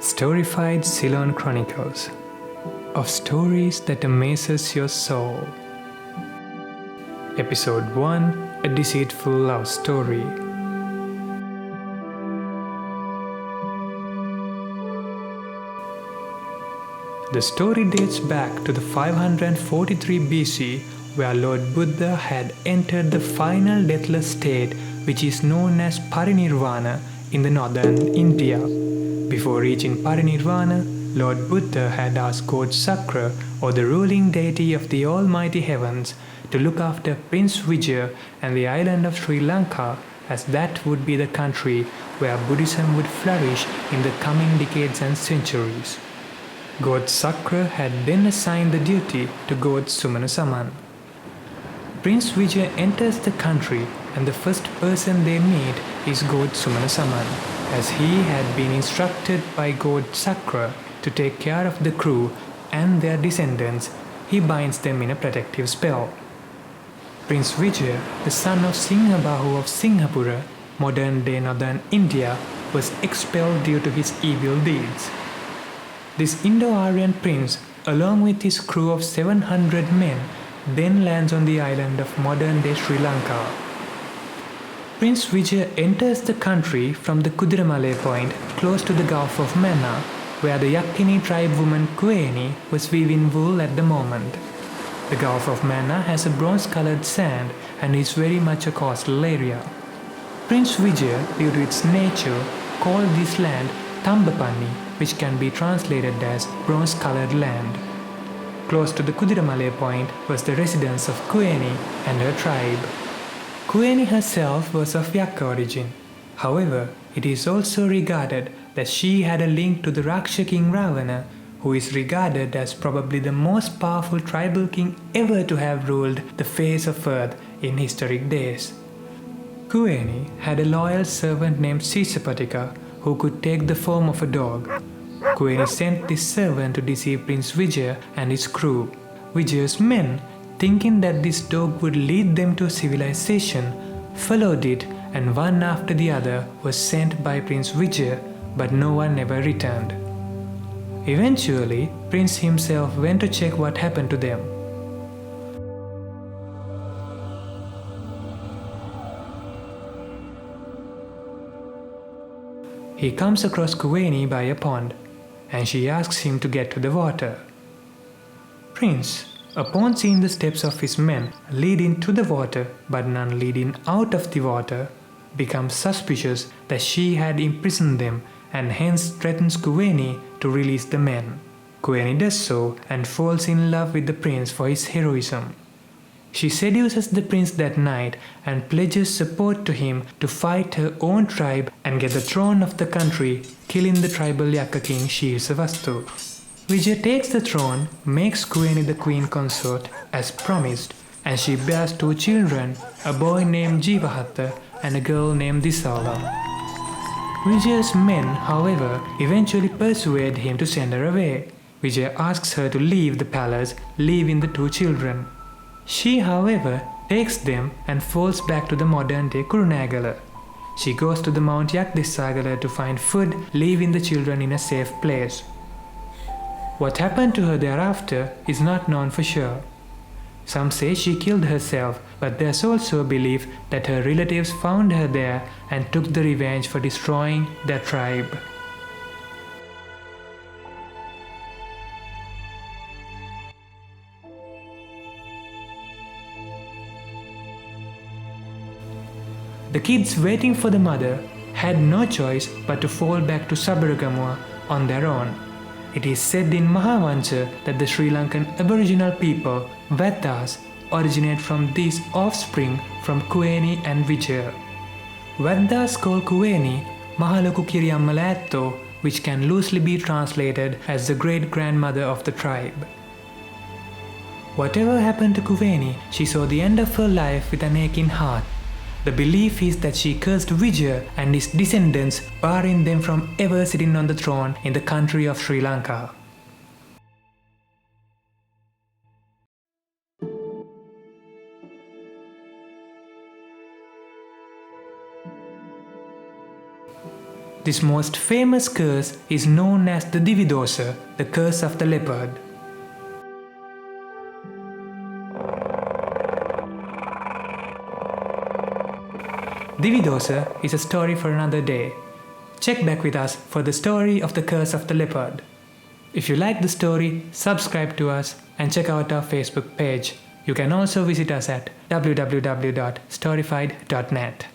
Storified Ceylon Chronicles of Stories that Amazes Your Soul. Episode 1: A Deceitful Love Story. The story dates back to the 543 BC, where Lord Buddha had entered the final deathless state, which is known as Parinirvana in the northern India. Before reaching Parinirvana, Lord Buddha had asked God Sakra, or the ruling deity of the almighty heavens, to look after Prince Vijaya and the island of Sri Lanka, as that would be the country where Buddhism would flourish in the coming decades and centuries. God Sakra had then assigned the duty to God Sumanasaman. Prince Vijaya enters the country, and the first person they meet is God Sumanasaman, as he had been instructed by God Sakra to take care of the crew and their descendants. He binds them in a protective spell. Prince Vijaya, the son of Singhabahu of Singhapura, modern-day northern India, was expelled due to his evil deeds. This Indo-Aryan prince, along with his crew of 700 men, then lands on the island of modern-day Sri Lanka. Prince Vijaya enters the country from the Kudiramale point close to the Gulf of Mannar, where the Yakini tribe woman Kuweni was weaving wool at the moment. The Gulf of Mannar has a bronze-colored sand and is very much a coastal area. Prince Vijaya, due to its nature, called this land Tambapani, which can be translated as bronze-colored land. Close to the Kudiramale point was the residence of Kuweni and her tribe. Kuweni herself was of Yakka origin. However, it is also regarded that she had a link to the Raksha king Ravana, who is regarded as probably the most powerful tribal king ever to have ruled the face of earth in historic days. Kuweni had a loyal servant named Sisapatika, who could take the form of a dog. Kuweni sent this servant to deceive Prince Vijaya and his crew. Vijaya's men, thinking that this dog would lead them to civilization, followed it, and one after the other was sent by Prince Vijaya, but no one ever returned. Eventually, Prince himself went to check what happened to them. He comes across Kuweni by a pond, and she asks him to get to the water. Prince, upon seeing the steps of his men leading to the water but none leading out of the water, becomes suspicious that she had imprisoned them, and hence threatens Kuweni to release the men. Kuweni does so and falls in love with the prince for his heroism. She seduces the prince that night and pledges support to him to fight her own tribe and get the throne of the country, killing the tribal Yakka king Shiravastu. Vijaya takes the throne, makes Kuweni the queen consort as promised, and she bears 2 children, a boy named Jeevahatta and a girl named Disala. Vijaya's men, however, eventually persuade him to send her away. Vijaya asks her to leave the palace, leaving the 2 children. She, however, takes them and falls back to the modern-day Kurunagala. She goes to the Mount Yakdisagala to find food, leaving the children in a safe place. What happened to her thereafter is not known for sure. Some say she killed herself, but there's also a belief that her relatives found her there and took the revenge for destroying their tribe. The kids waiting for the mother had no choice but to fall back to Sabaragamua on their own. It is said in Mahavansa that the Sri Lankan Aboriginal people, Vadas, originate from these offspring from Kuweni and Vijaya. Vadas call Kuweni Mahaloku Kiriyammalatto, which can loosely be translated as the great-grandmother of the tribe. Whatever happened to Kuweni, she saw the end of her life with an aching heart. The belief is that she cursed Vijaya and his descendants, barring them from ever sitting on the throne in the country of Sri Lanka. This most famous curse is known as the Dividosa, the curse of the leopard. Dividosa is a story for another day. Check back with us for the story of the curse of the leopard. If you like the story, subscribe to us and check out our Facebook page. You can also visit us at www.storified.net.